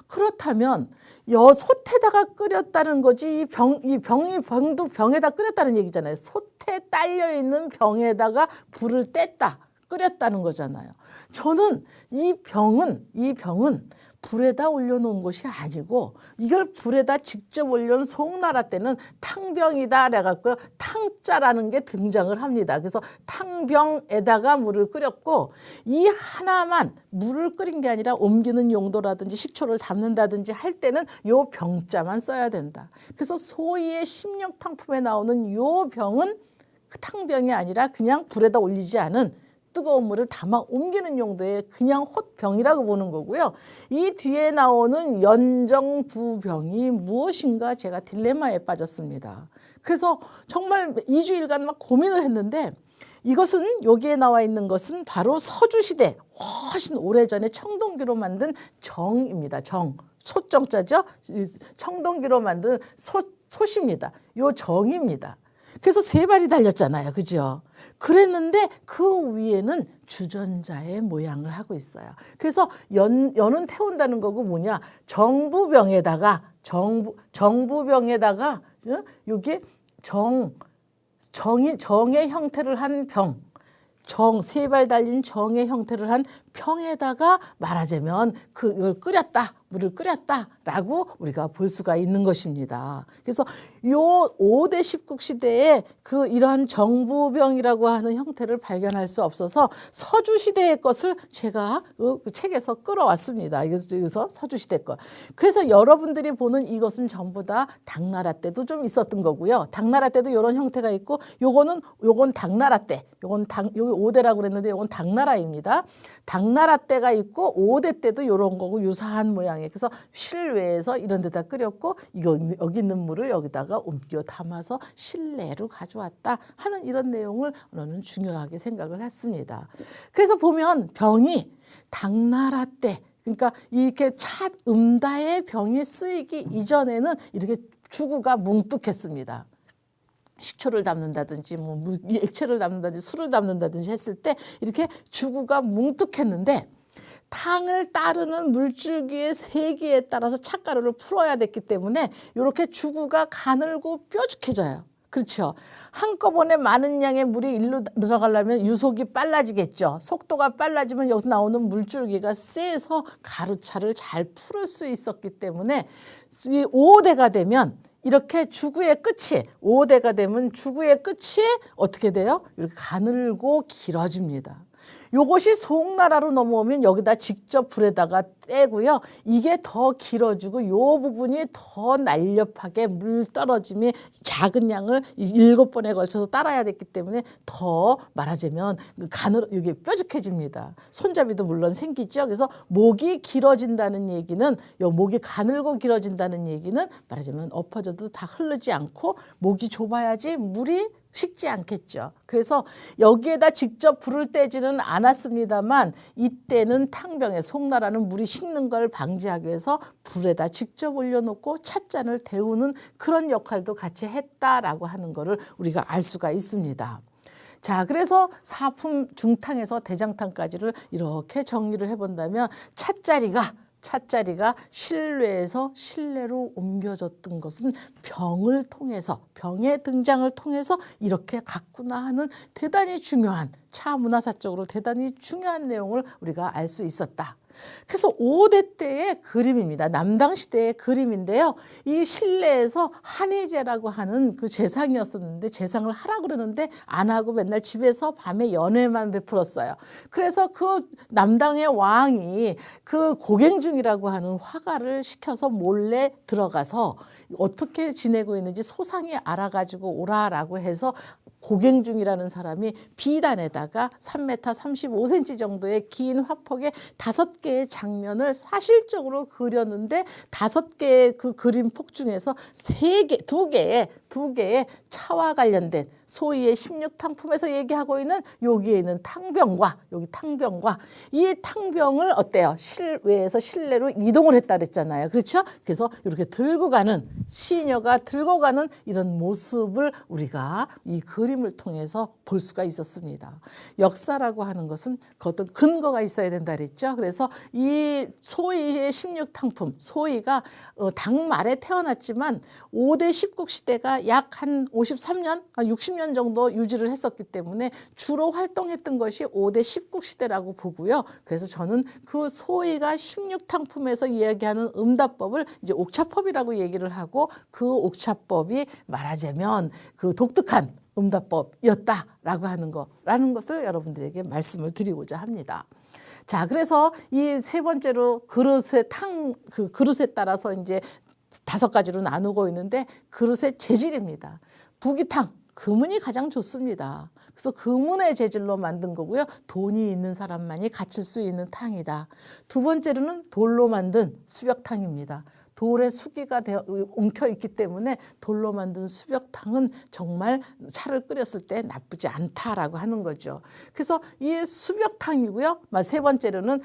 그렇다면 솥에다가 끓였다는 거지 이 병도 병에다 끓였다는 얘기잖아요. 솥에 딸려 있는 병에다가 불을 뗐다. 끓였다는 거잖아요. 저는 이 병은 불에다 올려놓은 것이 아니고 이걸 불에다 직접 올려놓은 송나라 때는 탕병이다 그래갖고 탕자라는 게 등장을 합니다. 그래서 탕병에다가 물을 끓였고 이 하나만 물을 끓인 게 아니라 옮기는 용도라든지 식초를 담는다든지 할 때는 요 병자만 써야 된다. 그래서 소위의 16탕품에 나오는 요 병은 그 탕병이 아니라 그냥 불에다 올리지 않은 뜨거운 물을 담아 옮기는 용도의 그냥 헛병이라고 보는 거고요. 이 뒤에 나오는 연정부병이 무엇인가 제가 딜레마에 빠졌습니다. 그래서 정말 2주일간 막 고민을 했는데 이것은 여기에 나와 있는 것은 바로 서주시대 훨씬 오래전에 청동기로 만든 정입니다. 정. 솥정자죠. 청동기로 만든 솥입니다. 요 정입니다. 그래서 세 발이 달렸잖아요. 그죠? 그랬는데 그 위에는 주전자의 모양을 하고 있어요. 그래서 연은 태운다는 거고 뭐냐? 정부병에다가 요게 정의 형태를 한 병. 세 발 달린 정의 형태를 한 병에다가 말하자면 그걸 물을 끓였다라고 우리가 볼 수가 있는 것입니다. 그래서 요 5대 십국 시대에 이러한 정부병이라고 하는 형태를 발견할 수 없어서 서주 시대의 것을 제가 그 책에서 끌어왔습니다. 여기서 서주 시대 것. 그래서 여러분들이 보는 이것은 전부 다 당나라 때도 좀 있었던 거고요. 당나라 때도 이런 형태가 있고 요건 당나라 때, 요기 5대라고 그랬는데 요건 당나라입니다. 당나라 때가 있고 5대 때도 이런 거고 유사한 모양이에요. 그래서 실외에서 이런 데다 끓였고 여기 있는 물을 여기다가 옮겨 담아서 실내로 가져왔다 하는 이런 내용을 저는 중요하게 생각을 했습니다. 그래서 보면 병이 당나라 때 그러니까 이렇게 음다의 병이 쓰이기 이전에는 이렇게 주구가 뭉뚝했습니다. 식초를 담는다든지 액체를 담는다든지 술을 담는다든지 했을 때 이렇게 주구가 뭉툭했는데 탕을 따르는 물줄기의 세기에 따라서 찻가루를 풀어야 됐기 때문에 이렇게 주구가 가늘고 뾰족해져요. 그렇죠. 한꺼번에 많은 양의 물이 일로 들어가려면 유속이 빨라지겠죠. 속도가 빨라지면 여기서 나오는 물줄기가 세서 가루차를 잘 풀을 수 있었기 때문에 이 5대가 되면 이렇게 주구의 끝이 5대가 되면 주구의 끝이 어떻게 돼요? 이렇게 가늘고 길어집니다. 요것이 송나라로 넘어오면 여기다 직접 불에다가 떼고요. 이게 더 길어지고 요 부분이 더 날렵하게 물 떨어짐이 작은 양을 7번에 걸쳐서 따라야 됐기 때문에 더 말하자면 이게 뾰족해집니다. 손잡이도 물론 생기죠. 그래서 목이 길어진다는 얘기는 목이 가늘고 길어진다는 얘기는 말하자면 엎어져도 다 흐르지 않고 목이 좁아야지 물이 식지 않겠죠. 그래서 여기에다 직접 불을 떼지는 않았습니다만 이때는 탕병에 송나라는 물이 식는 걸 방지하기 위해서 불에다 직접 올려놓고 찻잔을 데우는 그런 역할도 같이 했다라고 하는 거를 우리가 알 수가 있습니다. 자, 그래서 사품 중탕에서 대장탕까지를 이렇게 정리를 해본다면 찻자리가 실내에서 실내로 옮겨졌던 것은 병의 등장을 통해서 이렇게 갔구나 하는 대단히 중요한 차 문화사적으로 대단히 중요한 내용을 우리가 알 수 있었다. 그래서 5대 때의 그림입니다. 남당 시대의 그림인데요. 이 실내에서 한의제라고 하는 그 제상이었었는데 제상을 하라 그러는데 안 하고 맨날 집에서 밤에 연회만 베풀었어요. 그래서 그 남당의 왕이 그 고갱중이라고 하는 화가를 시켜서 몰래 들어가서 어떻게 지내고 있는지 소상히 알아가지고 오라라고 해서 고갱중이라는 사람이 비단에다가 3m 35cm 정도의 긴 화폭에 5개의 장면을 사실적으로 그렸는데 5개의 그 그림 폭 중에서 2개의 차와 관련된 소위의 16탕품에서 얘기하고 있는 여기에 있는 탕병과 여기 탕병과 이 탕병을 어때요? 실외에서 실내로 이동을 했다 그랬잖아요. 그렇죠? 그래서 이렇게 들고 가는 시녀가 들고 가는 이런 모습을 우리가 이 그림을 통해서 볼 수가 있었습니다. 역사라고 하는 것은 그 어떤 근거가 있어야 된다 그랬죠. 그래서 이 소위의 16탕품, 소위가 당 말에 태어났지만 5대 10국 시대가 약 한 53년, 60년 정도 유지를 했었기 때문에 주로 활동했던 것이 5대 10국 시대라고 보고요. 그래서 저는 그 소위가 16탕품에서 이야기하는 응답법을 이제 옥차법이라고 얘기를 하고 그 옥차법이 말하자면 그 독특한 응답법이었다라고 하는 것을 여러분들에게 말씀을 드리고자 합니다. 자, 그래서 이 세 번째로 그 그릇에 따라서 이제 5가지로 나누고 있는데 그릇의 재질입니다. 부기탕, 금은이 가장 좋습니다. 그래서 금은의 재질로 만든 거고요. 돈이 있는 사람만이 갖출 수 있는 탕이다. 두 번째로는 돌로 만든 수벽탕입니다. 돌에 수기가 엉켜 있기 때문에 돌로 만든 수벽탕은 정말 차를 끓였을 때 나쁘지 않다라고 하는 거죠. 그래서 이 수벽탕이고요. 세 번째로는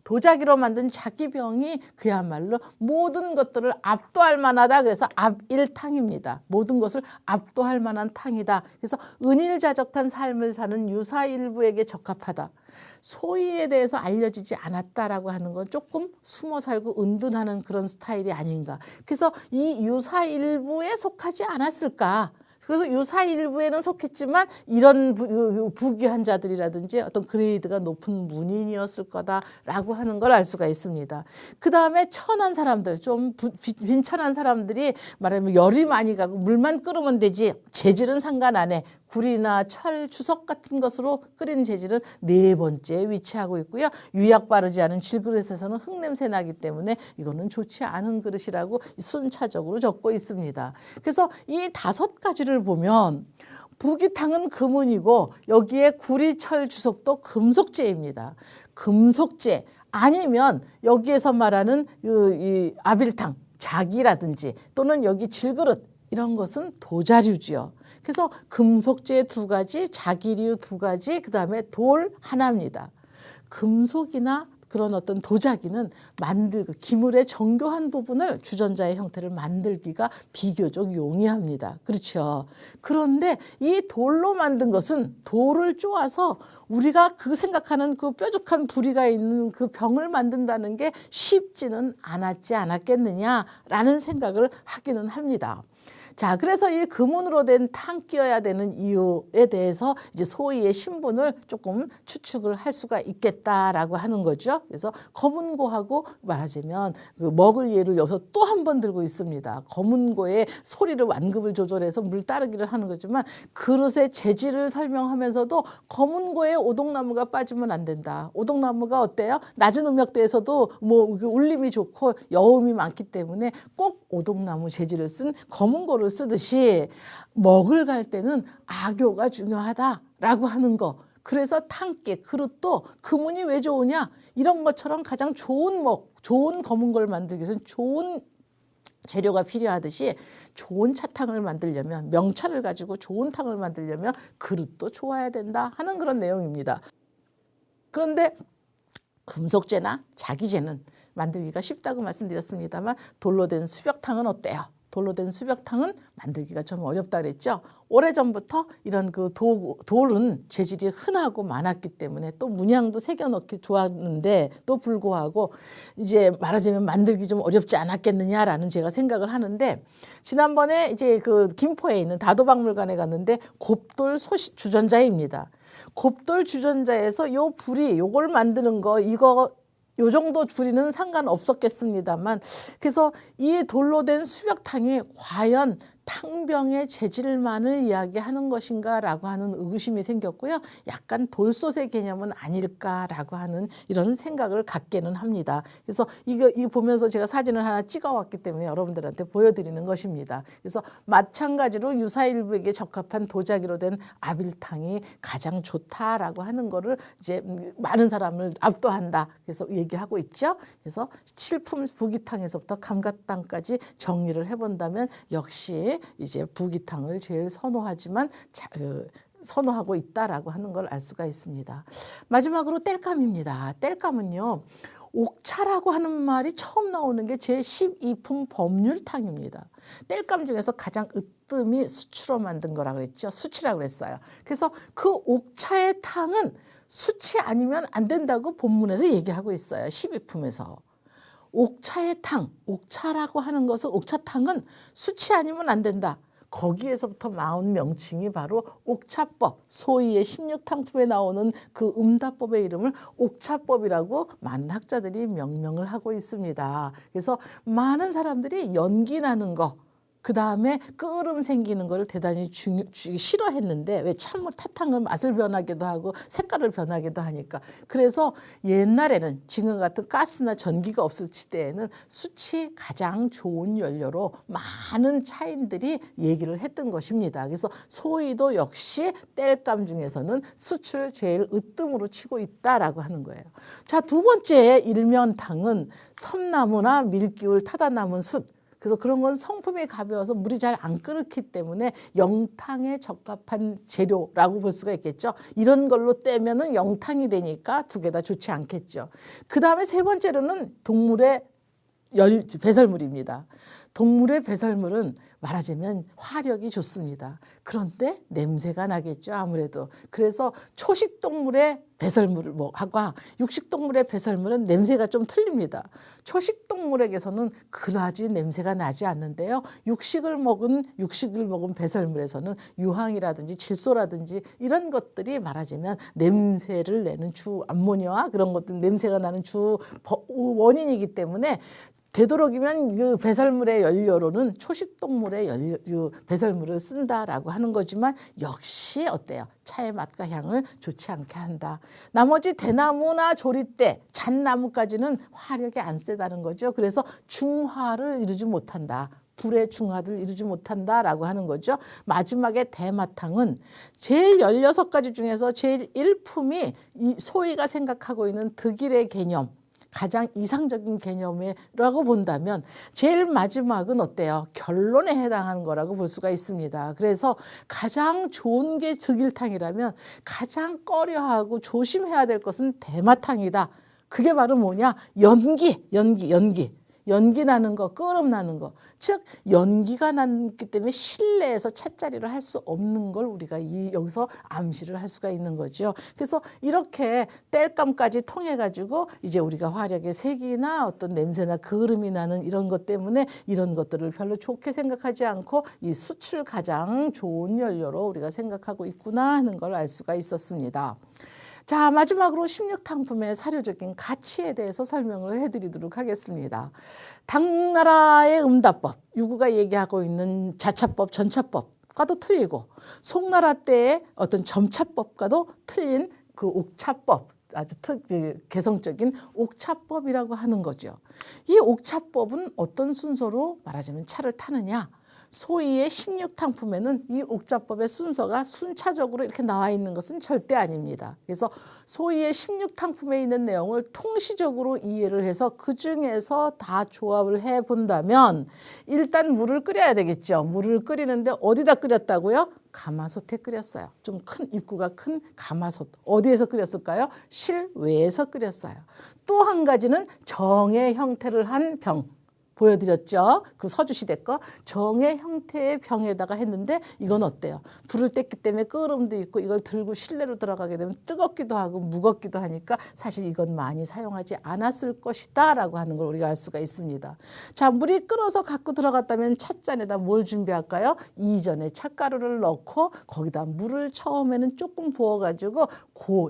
도자기로 만든 자기병이 그야말로 모든 것들을 압도할 만하다. 그래서 압일탕입니다. 모든 것을 압도할 만한 탕이다. 그래서 은일자적한 삶을 사는 유사일부에게 적합하다. 소위에 대해서 알려지지 않았다라고 하는 건 조금 숨어 살고 은둔하는 그런 스타일이 아닌가. 그래서 이 유사일부에 속하지 않았을까. 그래서 유사일부에는 속했지만 이런 부귀한 자들이라든지 어떤 그레이드가 높은 문인이었을 거다라고 하는 걸 알 수가 있습니다. 그 다음에 천한 사람들, 좀 빈천한 사람들이 말하면 열이 많이 가고 물만 끓으면 되지 재질은 상관 안 해. 구리나 철, 주석 같은 것으로 끓인 재질은 4번째에 위치하고 있고요. 유약 바르지 않은 질그릇에서는 흙냄새 나기 때문에 이거는 좋지 않은 그릇이라고 순차적으로 적고 있습니다. 그래서 이 5가지를 보면 부기탕은 금은이고 여기에 구리, 철, 주석도 금속재입니다. 금속재 아니면 여기에서 말하는 이 아빌탕, 자기라든지 또는 여기 질그릇 이런 것은 도자류지요. 그래서 금속재 2가지, 자기류 2가지, 그 다음에 돌 하나입니다. 금속이나 그런 어떤 도자기는 기물의 정교한 부분을 주전자의 형태를 만들기가 비교적 용이합니다. 그렇죠. 그런데 이 돌로 만든 것은 돌을 쪼아서 우리가 생각하는 그 뾰족한 부리가 있는 그 병을 만든다는 게 쉽지는 않았겠느냐라는 생각을 하기는 합니다. 자, 그래서 이 금은으로 된 탕 끼어야 되는 이유에 대해서 이제 소위의 신분을 조금 추측을 할 수가 있겠다라고 하는 거죠. 그래서 검은고하고 말하자면 그 먹을 예를 여기서 또 한 번 들고 있습니다. 검은고의 소리를 완급을 조절해서 물 따르기를 하는 거지만 그릇의 재질을 설명하면서도 검은고에 오동나무가 빠지면 안 된다. 오동나무가 어때요? 낮은 음역대에서도 울림이 좋고 여음이 많기 때문에 꼭 오동나무 재질을 쓴 검은고를 쓰듯이 먹을 갈 때는 악교가 중요하다라고 하는 거. 그래서 탕깨, 그릇도 금은이 왜 좋으냐? 이런 것처럼 가장 좋은 좋은 검은 걸 만들기 위해서는 좋은 재료가 필요하듯이 좋은 차탕을 만들려면 명차를 가지고 좋은 탕을 만들려면 그릇도 좋아야 된다 하는 그런 내용입니다. 그런데 금속재나 자기재는 만들기가 쉽다고 말씀드렸습니다만 돌로 된 수벽탕은 어때요? 돌로 된 수벽탕은 만들기가 좀 어렵다 그랬죠. 오래전부터 이런 그 돌은 재질이 흔하고 많았기 때문에 또 문양도 새겨넣기 좋았는데 또 불구하고 이제 말하자면 만들기 좀 어렵지 않았겠느냐라는 제가 생각을 하는데, 지난번에 이제 그 김포에 있는 다도박물관에 갔는데 곱돌 소시 주전자입니다. 곱돌 주전자에서 요 불이 요걸 만드는 거 이거 요 정도 불이는 상관없었겠습니다만, 그래서 이 돌로 된 수벽탕이 과연 탕병의 재질만을 이야기하는 것인가라고 하는 의구심이 생겼고요. 약간 돌솥의 개념은 아닐까라고 하는 이런 생각을 갖게는 합니다. 그래서 이거 보면서 제가 사진을 하나 찍어왔기 때문에 여러분들한테 보여드리는 것입니다. 그래서 마찬가지로 유사일부에게 적합한 도자기로 된 아빌탕이 가장 좋다라고 하는 거를 이제 많은 사람을 압도한다. 그래서 얘기하고 있죠. 그래서 칠품 부기탕에서부터 감갓탕까지 정리를 해본다면 역시 이제 부기탕을 제일 선호하지만 선호하고 있다라고 하는 걸 알 수가 있습니다. 마지막으로 땔감입니다. 땔감은요, 옥차라고 하는 말이 처음 나오는 게 제12품 법률탕입니다. 땔감 중에서 가장 으뜸이 수치로 만든 거라 그랬죠. 수치라고 그랬어요. 그래서 그 옥차의 탕은 수치 아니면 안 된다고 본문에서 얘기하고 있어요. 12품에서. 옥차의 탕, 옥차라고 하는 것은, 옥차탕은 수치 아니면 안 된다. 거기에서부터 나온 명칭이 바로 옥차법, 소위의 16탕품에 나오는 그 음다법의 이름을 옥차법이라고 많은 학자들이 명명을 하고 있습니다. 그래서 많은 사람들이 연기 나는 거, 그 다음에 끓음 생기는 거를 대단히 싫어했는데, 왜 찬물 타탕을 맛을 변하기도 하고 색깔을 변하기도 하니까. 그래서 옛날에는 지금 같은 가스나 전기가 없을 시대에는 숯이 가장 좋은 연료로 많은 차인들이 얘기를 했던 것입니다. 그래서 소위도 역시 땔감 중에서는 숯을 제일 으뜸으로 치고 있다라고 하는 거예요. 자, 두 번째 일면탕은 섬나무나 밀기울 타다 남은 숯. 그래서 그런 건 성품이 가벼워서 물이 잘 안 끓기 때문에 영탕에 적합한 재료라고 볼 수가 있겠죠. 이런 걸로 떼면은 영탕이 되니까 두 개 다 좋지 않겠죠. 그 다음에 세 번째로는 동물의 배설물입니다. 동물의 배설물은 말하자면 화력이 좋습니다. 그런데 냄새가 나겠죠, 아무래도. 그래서 초식동물의 배설물을 하고 육식동물의 배설물은 냄새가 좀 틀립니다. 초식동물에게서는 그다지 냄새가 나지 않는데요. 육식을 먹은 배설물에서는 유황이라든지 질소라든지 이런 것들이 말하자면 냄새를 내는 주 암모니아 그런 것들 냄새가 나는 주 원인이기 때문에 되도록이면 그 배설물의 연료로는 초식동물의 배설물을 쓴다라고 하는 거지만 역시 어때요? 차의 맛과 향을 좋지 않게 한다. 나머지 대나무나 조리대, 잣나무까지는 화력이 안 세다는 거죠. 그래서 중화를 이루지 못한다. 불의 중화를 이루지 못한다라고 하는 거죠. 마지막에 대마탕은 제일 16가지 중에서 제일 1품이 이 소위가 생각하고 있는 득일의 개념, 가장 이상적인 개념이라고 본다면 제일 마지막은 어때요? 결론에 해당하는 거라고 볼 수가 있습니다. 그래서 가장 좋은 게 득일탕이라면 가장 꺼려하고 조심해야 될 것은 대마탕이다. 그게 바로 뭐냐? 연기 나는 거, 끓음 나는 거. 즉 연기가 났기 때문에 실내에서 찻자리를 할 수 없는 걸 우리가 여기서 암시를 할 수가 있는 거죠. 그래서 이렇게 땔감까지 통해 가지고 이제 우리가 화력의 색이나 어떤 냄새나 그름이 나는 이런 것 때문에 이런 것들을 별로 좋게 생각하지 않고 이 숯을 가장 좋은 연료로 우리가 생각하고 있구나 하는 걸 알 수가 있었습니다. 자, 마지막으로 16탕품의 사료적인 가치에 대해서 설명을 해드리도록 하겠습니다. 당나라의 음다법, 유구가 얘기하고 있는 자차법, 전차법과도 틀리고 송나라 때의 어떤 점차법과도 틀린 그 옥차법, 아주 개성적인 옥차법이라고 하는 거죠. 이 옥차법은 어떤 순서로 말하자면 차를 타느냐? 소위의 16탕품에는 이 옥차법의 순서가 순차적으로 이렇게 나와 있는 것은 절대 아닙니다. 그래서 소위의 16탕품에 있는 내용을 통시적으로 이해를 해서 그중에서 다 조합을 해본다면 일단 물을 끓여야 되겠죠. 물을 끓이는데 어디다 끓였다고요? 가마솥에 끓였어요. 좀 큰 입구가 큰 가마솥. 어디에서 끓였을까요? 실외에서 끓였어요. 또 한 가지는 정의 형태를 한 병. 보여드렸죠. 그 서주시대 거 정의 형태의 병에다가 했는데 이건 어때요? 불을 뗐기 때문에 끓음도 있고 이걸 들고 실내로 들어가게 되면 뜨겁기도 하고 무겁기도 하니까 사실 이건 많이 사용하지 않았을 것이다 라고 하는 걸 우리가 알 수가 있습니다. 자, 물이 끓어서 갖고 들어갔다면 찻잔에다 뭘 준비할까요? 이전에 찻가루를 넣고 거기다 물을 처음에는 조금 부어가지고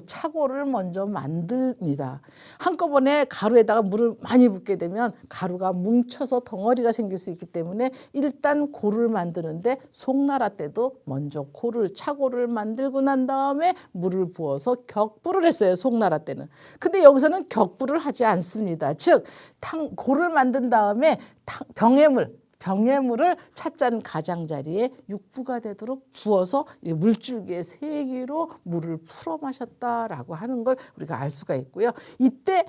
차고를 먼저 만듭니다. 한꺼번에 가루에다가 물을 많이 붓게 되면 가루가 뭉쳐서 덩어리가 생길 수 있기 때문에 일단 고를 만드는데 송나라 때도 먼저 차고를 만들고 난 다음에 물을 부어서 격불을 했어요. 송나라 때는. 근데 여기서는 격불을 하지 않습니다. 즉 고를 만든 다음에 병의 물을 찻잔 가장자리에 육부가 되도록 부어서 물줄기의 세기로 물을 풀어 마셨다라고 하는 걸 우리가 알 수가 있고요. 이때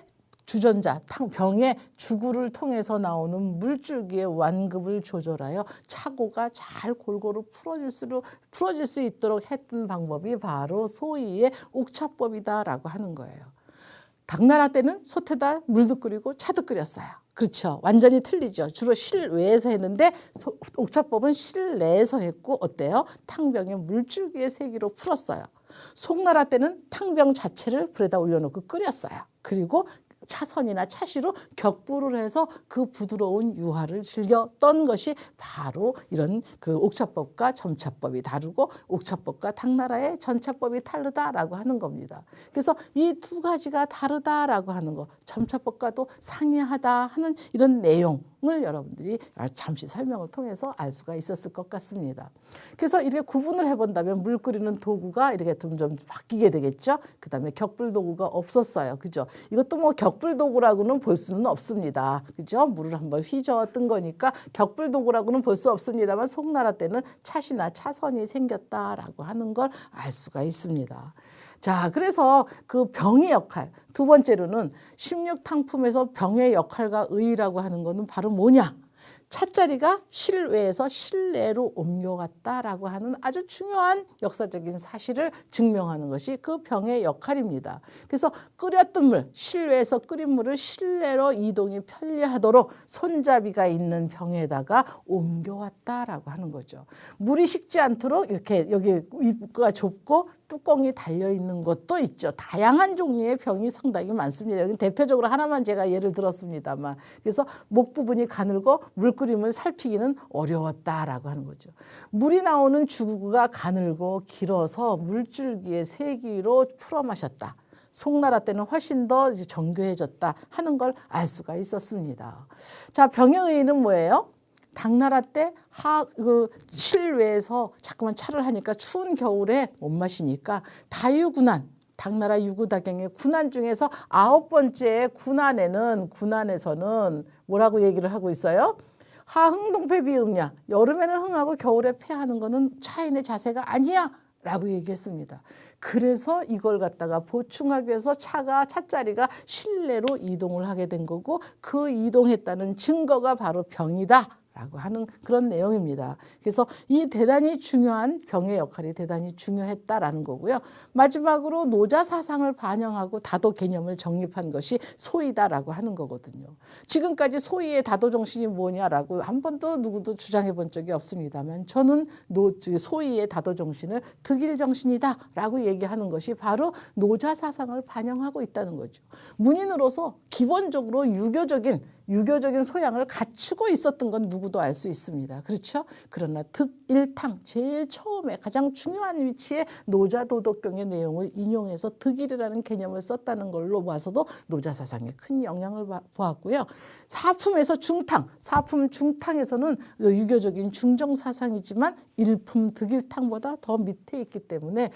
주전자, 병의 주구를 통해서 나오는 물줄기의 완급을 조절하여 차고가 잘 골고루 풀어질 수 있도록 했던 방법이 바로 소위의 옥차법이다라고 하는 거예요. 당나라 때는 솥에다 물도 끓이고 차도 끓였어요. 그렇죠. 완전히 틀리죠. 주로 실외에서 했는데 옥차법은 실내에서 했고 어때요? 탕병의 물줄기의 세기로 풀었어요. 송나라 때는 탕병 자체를 불에다 올려놓고 끓였어요. 그리고 차선이나 차시로 격불을 해서 그 부드러운 유화를 즐겼던 것이 바로 이런 그 옥차법과 점차법이 다르고 옥차법과 당나라의 전차법이 다르다라고 하는 겁니다. 그래서 이 두 가지가 다르다라고 하는 거, 점차법과도 상이하다 하는 이런 내용을 여러분들이 잠시 설명을 통해서 알 수가 있었을 것 같습니다. 그래서 이렇게 구분을 해본다면 물 끓이는 도구가 이렇게 좀 바뀌게 되겠죠. 그 다음에 격불 도구가 없었어요. 그죠? 이것도 뭐 격불 도구라고는 볼 수는 없습니다. 그죠? 물을 한번 휘저어 뜬 거니까 격불 도구라고는 볼 수 없습니다만 송나라 때는 찻이나 차선이 생겼다라고 하는 걸 알 수가 있습니다. 자, 그래서 그 병의 역할, 두 번째로는 16탕품에서 병의 역할과 의의라고 하는 것은 바로 뭐냐? 찻자리가 실외에서 실내로 옮겨갔다라고 하는 아주 중요한 역사적인 사실을 증명하는 것이 그 병의 역할입니다. 그래서 끓였던 물, 실외에서 끓인 물을 실내로 이동이 편리하도록 손잡이가 있는 병에다가 옮겨왔다라고 하는 거죠. 물이 식지 않도록 이렇게 여기 입구가 좁고 뚜껑이 달려있는 것도 있죠. 다양한 종류의 병이 상당히 많습니다. 여기 대표적으로 하나만 제가 예를 들었습니다만, 그래서 목 부분이 가늘고 물끓임을 살피기는 어려웠다라고 하는 거죠. 물이 나오는 주구가 가늘고 길어서 물줄기의 세기로 풀어 마셨다. 송나라 때는 훨씬 더 정교해졌다 하는 걸 알 수가 있었습니다. 자, 병의 의의는 뭐예요? 당나라 때 실외에서 자꾸만 차를 하니까 추운 겨울에 못 마시니까 다유군한, 당나라 유구다경의 군한 중에서 9번째 군한에서는 뭐라고 얘기를 하고 있어요? 하흥동패비음야, 여름에는 흥하고 겨울에 패하는 거는 차인의 자세가 아니야 라고 얘기했습니다. 그래서 이걸 갖다가 보충하기 위해서 찻자리가 실내로 이동을 하게 된 거고, 그 이동했다는 증거가 바로 병이다 라고 하는 그런 내용입니다. 그래서 이 대단히 중요한 병의 역할이 대단히 중요했다라는 거고요. 마지막으로 노자 사상을 반영하고 다도 개념을 정립한 것이 소이다라고 하는 거거든요. 지금까지 소이의 다도 정신이 뭐냐라고 한 번도 누구도 주장해 본 적이 없습니다만, 저는 소이의 다도 정신을 득일 정신이다라고 얘기하는 것이 바로 노자 사상을 반영하고 있다는 거죠. 문인으로서 기본적으로 유교적인 소양을 갖추고 있었던 건 누구도 알 수 있습니다. 그렇죠? 그러나 득일탕, 제일 처음에 가장 중요한 위치에 노자도덕경의 내용을 인용해서 득일이라는 개념을 썼다는 걸로 봐서도 노자사상에 큰 영향을 보았고요. 사품에서 사품 중탕에서는 유교적인 중정사상이지만 일품 득일탕보다 더 밑에 있기 때문에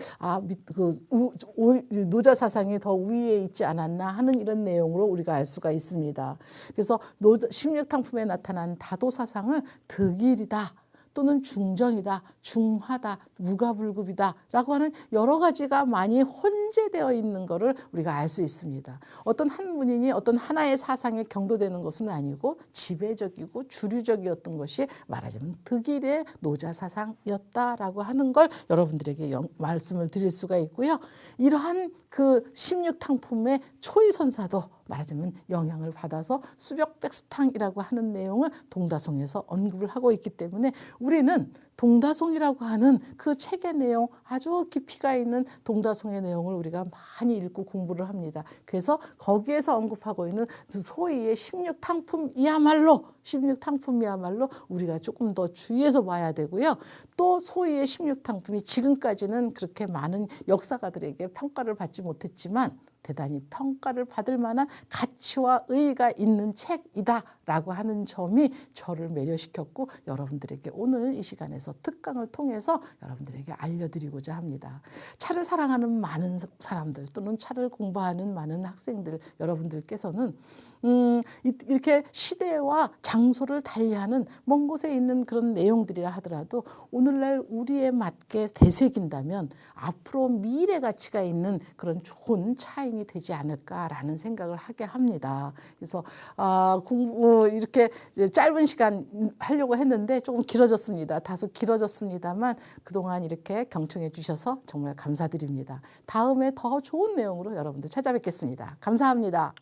노자사상이 더 위에 있지 않았나 하는 이런 내용으로 우리가 알 수가 있습니다. 그래서 16탕품에 나타난 다도사상을 득일이다 또는 중정이다, 중하다, 무가불급이다 라고 하는 여러 가지가 많이 혼재되어 있는 것을 우리가 알 수 있습니다. 어떤 한 문인이 어떤 하나의 사상에 경도되는 것은 아니고 지배적이고 주류적이었던 것이 말하자면 득일의 노자사상이었다라고 하는 걸 여러분들에게 말씀을 드릴 수가 있고요. 이러한 그 16탕품의 초이선사도 말하자면 영향을 받아서 수벽백수탕이라고 하는 내용을 동다송에서 언급을 하고 있기 때문에 우리는 동다송이라고 하는 그 책의 내용, 아주 깊이가 있는 동다송의 내용을 우리가 많이 읽고 공부를 합니다. 그래서 거기에서 언급하고 있는 소위의 16탕품이야말로 우리가 조금 더 주의해서 봐야 되고요. 또 소위의 16탕품이 지금까지는 그렇게 많은 역사가들에게 평가를 받지 못했지만 대단히 평가를 받을 만한 가치와 의의가 있는 책이다라고 하는 점이 저를 매료시켰고 여러분들에게 오늘 이 시간에서 특강을 통해서 여러분들에게 알려드리고자 합니다. 차를 사랑하는 많은 사람들 또는 차를 공부하는 많은 학생들 여러분들께서는 이렇게 시대와 장소를 달리하는 먼 곳에 있는 그런 내용들이라 하더라도 오늘날 우리에 맞게 되새긴다면 앞으로 미래 가치가 있는 그런 좋은 차인이 되지 않을까라는 생각을 하게 합니다. 그래서 이렇게 짧은 시간 하려고 했는데 조금 길어졌습니다. 다소 길어졌습니다만 그동안 이렇게 경청해 주셔서 정말 감사드립니다. 다음에 더 좋은 내용으로 여러분들 찾아뵙겠습니다. 감사합니다.